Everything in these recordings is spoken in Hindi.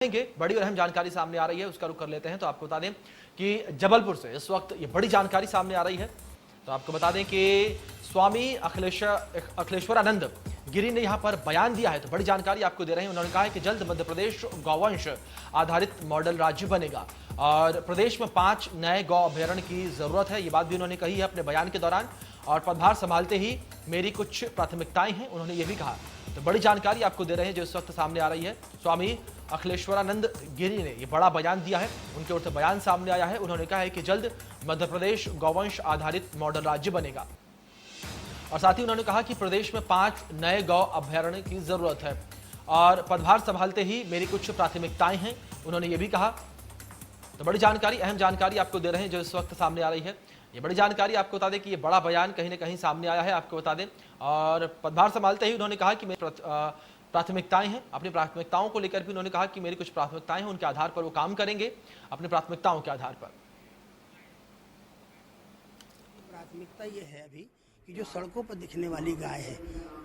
बड़ी और अहम जानकारी सामने आ रही है, उसका रुख कर लेते हैं। तो आपको बता दें कि जबलपुर से इस वक्त ये बड़ी जानकारी सामने आ रही है। तो आपको बता दें कि स्वामी अखिलेश्वरानंद गिरी ने यहां पर बयान दिया है। तो बड़ी जानकारी आपको दे रहे हैं। उन्होंने कहा है कि जल्द मध्य प्रदेश गौवंश आधारित मॉडल राज्य बनेगा और प्रदेश में 5 नए गौ अभ्यारण्य की जरूरत है। ये बात भी उन्होंने कही है अपने बयान के दौरान। और पदभार संभालते ही मेरी कुछ प्राथमिकताएं हैं, उन्होंने ये भी कहा। तो बड़ी जानकारी आपको दे रहे हैं जो इस वक्त सामने आ रही है। स्वामी अखिलेश्वरानंद गिरी ने ये बड़ा बयान दिया है, उनके ओर से बयान सामने आया है। उन्होंने कहा है कि जल्द मध्य प्रदेश गौवंश आधारित मॉडल राज्य बनेगा और साथ ही उन्होंने कहा कि प्रदेश में 5 नए गौ अभ्यारण्य की जरूरत है और पदभार संभालते ही मेरी कुछ प्राथमिकताएं हैं, उन्होंने ये भी कहा। तो बड़ी जानकारी, अहम जानकारी आपको दे रहे हैं जो इस वक्त सामने आ रही है। ये बड़ी जानकारी आपको बता दें कि ये बड़ा बयान कहीं ना कहीं सामने आया है, आपको बता दें। और पदभार संभालते ही उन्होंने कहा कि मेरी प्राथमिकताएं हैं। अपनी प्राथमिकताओं को लेकर भी उन्होंने कहा कि मेरी कुछ प्राथमिकताएं हैं, उनके आधार पर वो काम करेंगे, अपनी प्राथमिकताओं के आधार पर। प्राथमिकता ये है अभी कि जो सड़कों पर दिखने वाली गाय है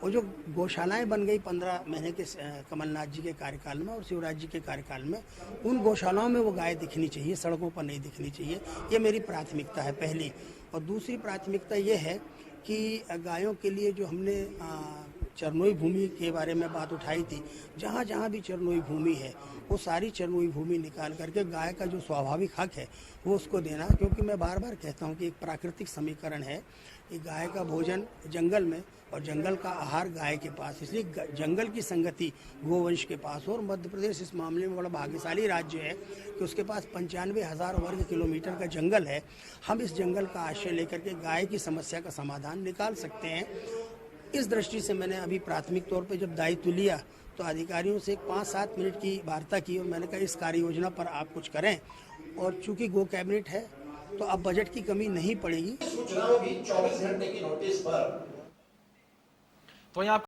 और जो गौशालाएं बन गई 15 महीने के कमलनाथ जी के कार्यकाल में और शिवराज जी के कार्यकाल में, उन गौशालाओं में वो गाय दिखनी चाहिए, सड़कों पर नहीं दिखनी चाहिए। ये मेरी प्राथमिकता है पहली। और दूसरी प्राथमिकता ये है कि गायों के लिए जो हमने चरनोई भूमि के बारे में बात उठाई थी, जहाँ जहाँ भी चरनोई भूमि है वो सारी चरनोई भूमि निकाल करके गाय का जो स्वाभाविक हक है वो उसको देना। क्योंकि मैं बार बार कहता हूँ कि एक प्राकृतिक समीकरण है कि गाय का भोजन जंगल में और जंगल का आहार गाय के पास, इसलिए जंगल की संगति गोवंश के पास हो। और मध्य प्रदेश इस मामले में बड़ा भाग्यशाली राज्य है कि उसके पास 95,000 वर्ग किलोमीटर का जंगल है। हम इस जंगल का आश्रय लेकर के गाय की समस्या का समाधान निकाल सकते हैं। इस दृष्टि से मैंने अभी प्राथमिक तौर पर जब दायित्व लिया तो अधिकारियों से 5-7 मिनट की वार्ता की और मैंने कहा इस कार्य योजना पर आप कुछ करें। और चूंकि गो कैबिनेट है तो अब बजट की कमी नहीं पड़ेगी। सूचना भी 24 घंटे की नोटिस पर। तो यहाँ